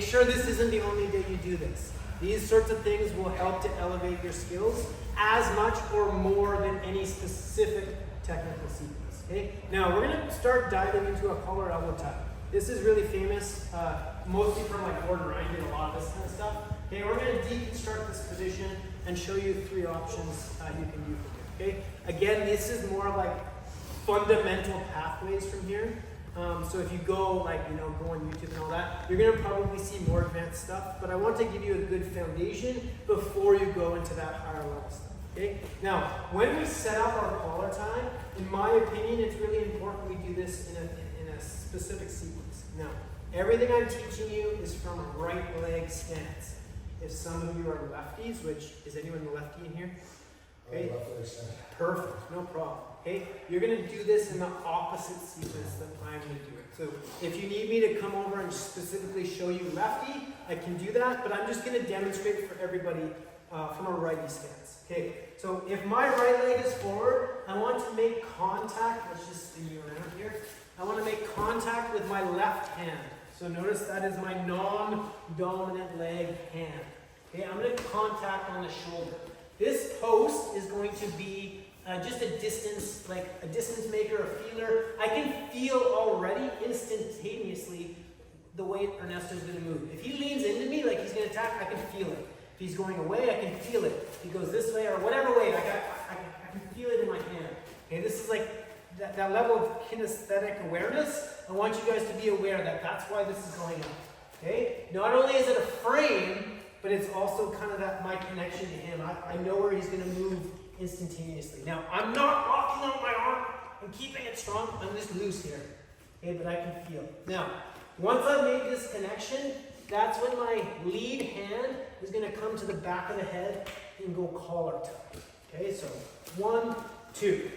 sure this isn't the only day you do this. These sorts of things will help to elevate your skills as much or more than any specific technical sequence. Okay? Now we're going to start diving into a collar elbow tuck. This is really famous, mostly from like Gordon Ryan did a lot of this kind of stuff. Okay, we're going to deconstruct this position and show you 3 options you can do from here. Okay, again, this is more like fundamental pathways from here. So if you go like, go on YouTube and all that, you're going to probably see more advanced stuff, but I want to give you a good foundation before you go into that higher level stuff. Okay? Now, when we set up our collar tie, in my opinion, it's really important we do this in a specific sequence. Now, everything I'm teaching you is from a right leg stance. If some of you are lefties, which, is anyone lefty in here? Okay. Perfect, no problem. Okay, you're going to do this in the opposite sequence that I'm going to do it. So if you need me to come over and specifically show you lefty, I can do that, but I'm just going to demonstrate for everybody from a righty stance. Okay, so if my right leg is forward, I want to make contact. Let's just spin you around here. I want to make contact with my left hand. So notice that is my non-dominant leg hand. Okay, I'm going to contact on the shoulder. This post is going to be just a distance, like a distance maker, a feeler. I can feel already instantaneously the way Ernesto's going to move. If he leans into me like he's going to attack, I can feel it. If he's going away, I can feel it. If he goes this way or whatever way, I can feel it in my hand. Okay, this is like that level of kinesthetic awareness. I want you guys to be aware that that's why this is going on. Okay, not only is it a frame, but it's also kind of that my connection to him. I know where he's going to move instantaneously. Now, I'm not locking out my arm and keeping it strong. I'm just loose here. Okay, but I can feel. Now, once I've made this connection, that's when my lead hand is going to come to the back of the head and go collar tuck. Okay, so 1, 2.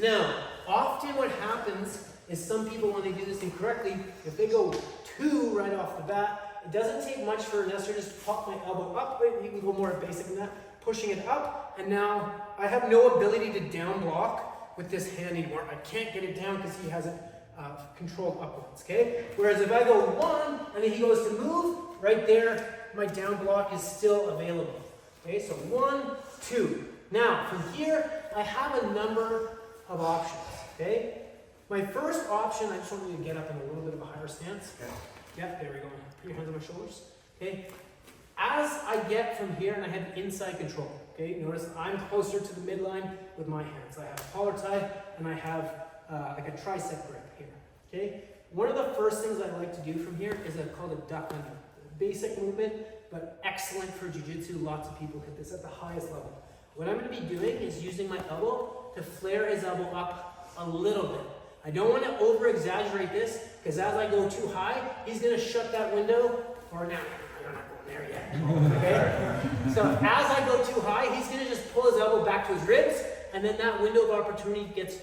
Now, often what happens is some people, when they do this incorrectly, if they go 2 right off the bat, it doesn't take much for Ernesto to just pop my elbow up. Wait, you can go more basic than that. Pushing it up, and now I have no ability to down block with this hand anymore. I can't get it down because he has it controlled upwards, okay? Whereas if I go 1, and then he goes to move, right there, my down block is still available. Okay, so 1, 2. Now, from here, I have a number of options, okay? My first option, I just want you to get up in a little bit of a higher stance. Okay. Yeah, there we go. Put your hands on my shoulders. Okay. As I get from here, and I have inside control. Okay. Notice I'm closer to the midline with my hands. I have a collar tie, and I have like a tricep grip here. Okay. One of the first things I like to do from here is called a duck under. Basic movement, but excellent for jiu-jitsu. Lots of people hit this at the highest level. What I'm going to be doing is using my elbow to flare his elbow up a little bit. I don't want to over-exaggerate this, because as I go too high, he's going to shut that window, or now, I'm not going there yet, okay? So as I go too high, he's going to just pull his elbow back to his ribs, and then that window of opportunity gets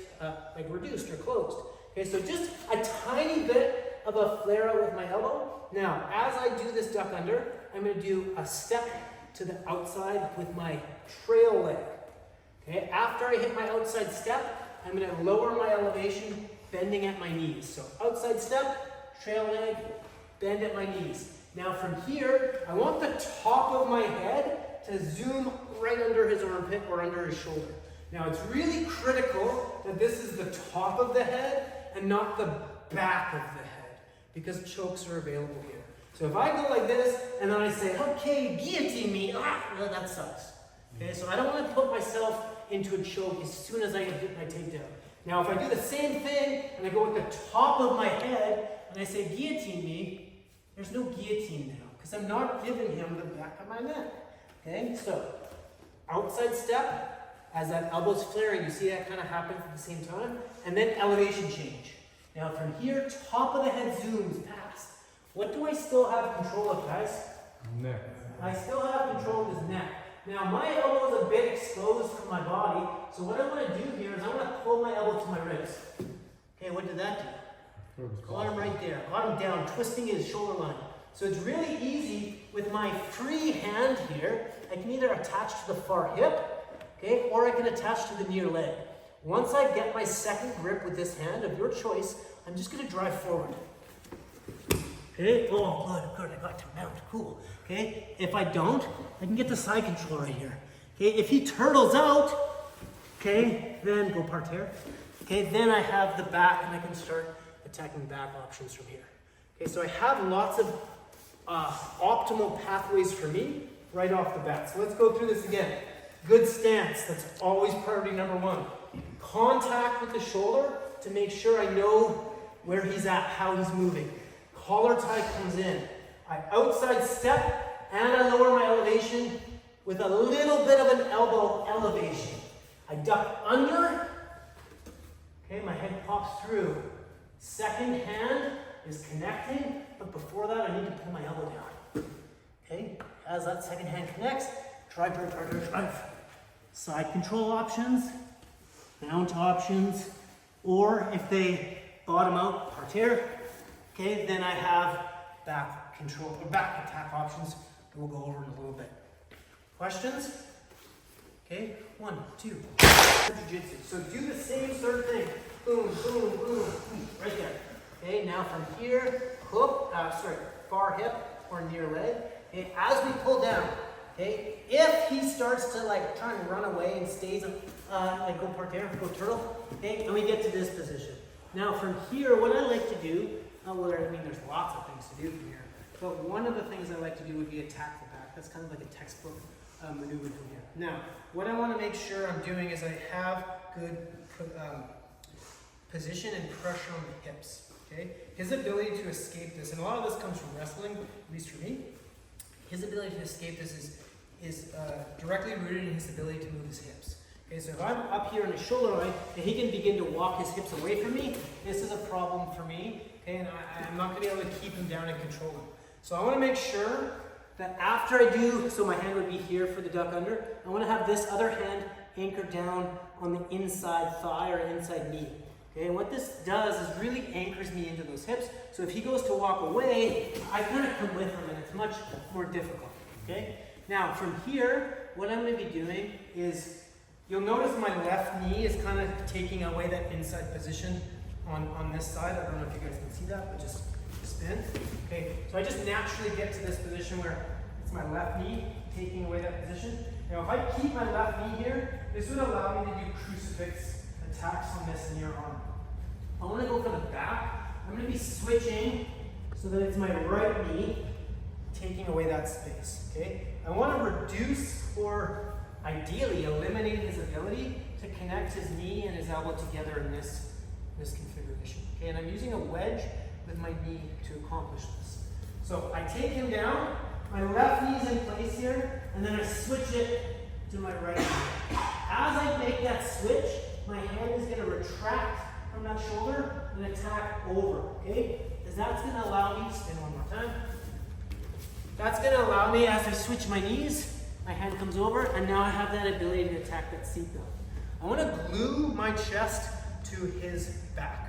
like reduced or closed. Okay, so just a tiny bit of a flare out with my elbow. Now, as I do this duck under, I'm going to do a step to the outside with my trail leg. Okay, after I hit my outside step, I'm going to lower my elevation, bending at my knees. So outside step, trail leg, bend at my knees. Now from here, I want the top of my head to zoom right under his armpit or under his shoulder. Now it's really critical that this is the top of the head and not the back of the head, because chokes are available here. So if I go like this and then I say, okay, guillotine me, well, that sucks. Okay, so I don't want to put myself into a choke as soon as I hit my takedown. Now, if I do the same thing and I go at the top of my head and I say guillotine me, there's no guillotine now because I'm not giving him the back of my neck. Okay, so outside step, as that elbow's flaring, you see that kind of happen at the same time, and then elevation change. Now, from here, top of the head zooms past. What do I still have control of, guys? Neck. I still have control of his neck. Now my elbow is a bit exposed from my body, so what I want to do here is I want to pull my elbow to my ribs. Okay, what did that do? Got him right there. Got him down, twisting his shoulder line. So it's really easy with my free hand here. I can either attach to the far hip, okay, or I can attach to the near leg. Once I get my second grip with this hand of your choice, I'm just going to drive forward. Okay, oh, good, I got to mount, cool. Okay, if I don't, I can get the side control right here. Okay, if he turtles out, okay, then go parterre. Okay, then I have the back and I can start attacking back options from here. Okay, so I have lots of optimal pathways for me right off the bat. So let's go through this again. Good stance, that's always priority number one. Contact with the shoulder to make sure I know where he's at, how he's moving. Collar tie comes in. I outside step and I lower my elevation with a little bit of an elbow elevation. I duck under. Okay, my head pops through. Second hand is connecting, but before that I need to pull my elbow down. Okay, as that second hand connects, drive. Side control options, mount options, or if they bottom out, parterre. Okay, then I have back control, or back attack options that we'll go over in a little bit. Questions? Okay, 1, 2. Jiu-jitsu. So do the same sort of thing. Boom, boom, boom, boom, right there. Okay, now from here, hook, far hip or near leg. Okay, as we pull down, okay, if he starts to like try and run away and stays like go parterre, go turtle, okay, and we get to this position. Now from here, what I like to do, there's lots of things to do from here, but one of the things I like to do would be attack the back. That's kind of like a textbook maneuver from here. Now, what I want to make sure I'm doing is I have good position and pressure on the hips. Okay, his ability to escape this, and a lot of this comes from wrestling, at least for me. His ability to escape this is directly rooted in his ability to move his hips. Okay, so if I'm up here in his shoulder line and he can begin to walk his hips away from me, this is a problem for me. Okay, and I'm not going to be able to keep him down and control him. So I want to make sure that after I do, so my hand would be here for the duck under, I want to have this other hand anchored down on the inside thigh or inside knee. Okay, and what this does is really anchors me into those hips. So if he goes to walk away, I kind of come with him and it's much more difficult. Okay, now from here, what I'm going to be doing is, you'll notice my left knee is kind of taking away that inside position on this side. I don't know if you guys can see that, but just spin. Okay, so I just naturally get to this position where it's my left knee taking away that position. Now if I keep my left knee here, this would allow me to do crucifix attacks on this near arm. I want to go for the back. I'm going to be switching so that it's my right knee taking away that space. Okay, I want to reduce or ideally eliminate his ability to connect his knee and his elbow together in this configuration. Okay, and I'm using a wedge with my knee to accomplish this. So I take him down, my left knee's in place here, and then I switch it to my right knee. As I make that switch, my hand is going to retract from that shoulder and attack over. Okay, because that's going to allow me, spin one more time. That's going to allow me, as I switch my knees, my hand comes over, and now I have that ability to attack that seatbelt. I want to glue my chest to his back.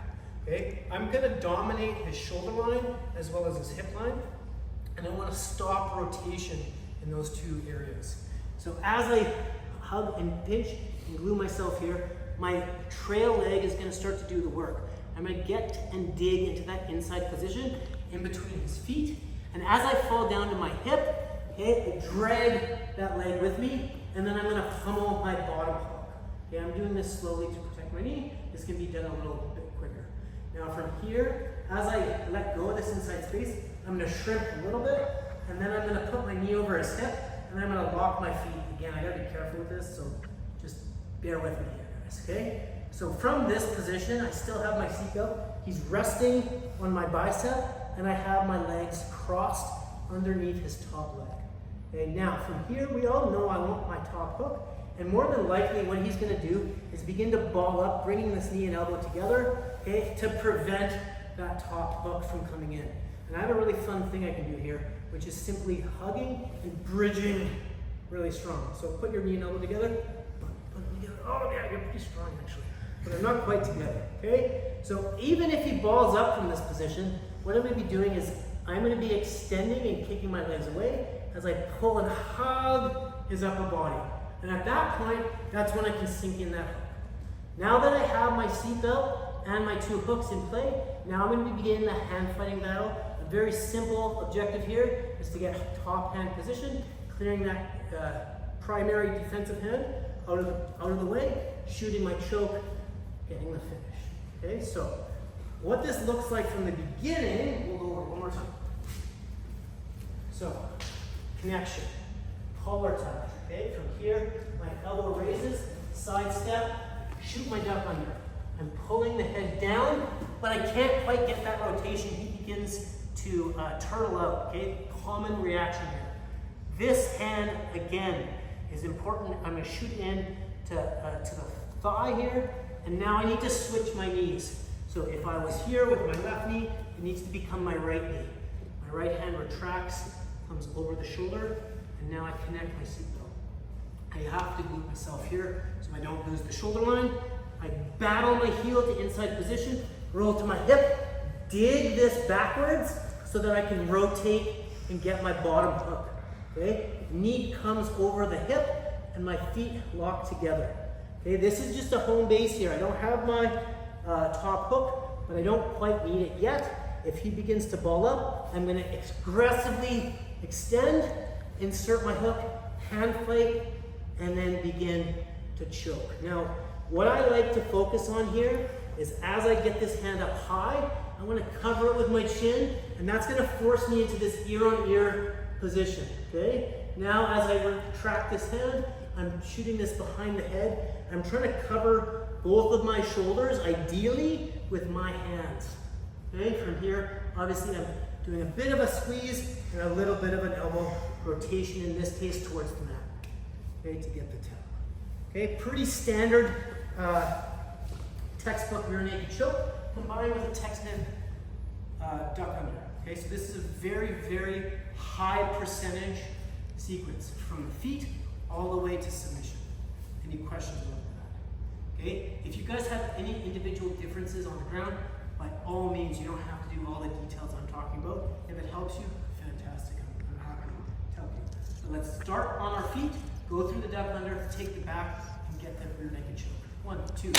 Okay, I'm going to dominate his shoulder line as well as his hip line, and I want to stop rotation in those two areas. So as I hug and pinch and glue myself here, my trail leg is going to start to do the work. I'm going to get and dig into that inside position in between his feet, and as I fall down to my hip, okay, I drag that leg with me, and then I'm going to pummel my bottom hook. Okay, I'm doing this slowly to protect my knee. This can be done a little bit quicker. Now from here, as I let go of this inside space, I'm going to shrimp a little bit, and then I'm going to put my knee over his hip, and I'm going to lock my feet. Again, I got to be careful with this, so just bear with me here, guys, okay? So from this position, I still have my seatbelt. He's resting on my bicep, and I have my legs crossed underneath his top leg. Okay, now from here, we all know I want my top hook, and more than likely what he's going to do is begin to ball up, bringing this knee and elbow together, okay, to prevent that top hook from coming in. And I have a really fun thing I can do here, which is simply hugging and bridging really strong. So put your knee and elbow together, put them together. Oh yeah, you're pretty strong actually, but they're not quite together, okay? So even if he balls up from this position, what I'm going to be doing is I'm going to be extending and kicking my legs away as I pull and hug his upper body. And at that point, that's when I can sink in that hook. Now that I have my seatbelt and my two hooks in play, now I'm going to be beginning the hand fighting battle of very simple objective here is to get top hand position, clearing that primary defensive hand out of the way, shooting my choke, getting the finish. Okay, so what this looks like from the beginning, we'll go over one more time. So, connection, collar touch, okay? From here, my elbow raises, side step, shoot my duck under. I'm pulling the head down, but I can't quite get that rotation. He begins to turtle out, okay? Common reaction here. This hand, again, is important. I'm gonna shoot in to the thigh here, and now I need to switch my knees. So if I was here with my left knee, it needs to become my right knee. My right hand retracts, comes over the shoulder, and now I connect my seatbelt. I have to glute myself here so I don't lose the shoulder line. I battle my heel to inside position, roll to my hip, dig this backwards so that I can rotate and get my bottom hook. Okay? Knee comes over the hip and my feet lock together. Okay, this is just a home base here. I don't have my top hook, but I don't quite need it yet. If he begins to ball up, I'm gonna aggressively extend, insert my hook, hand fight, and then begin to choke. Now, what I like to focus on here is as I get this hand up high, I want to cover it with my chin, and that's going to force me into this ear-on-ear position, okay? Now, as I retract this hand, I'm shooting this behind the head. I'm trying to cover both of my shoulders, ideally with my hands, okay? From here, obviously, I'm doing a bit of a squeeze and a little bit of an elbow rotation, in this case, towards the mat, okay, to get the tail. Okay, pretty standard textbook rear naked choke combined with a textbook duck under. Okay, so this is a very, very high percentage sequence from the feet all the way to submission. Any questions about that? Okay, if you guys have any individual differences on the ground, by all means, you don't have to do all the details I'm talking about. If it helps you, fantastic. I'm happy to help you. So let's start on our feet, go through the duck under, take the back, and get that rear naked choke. 1, 2.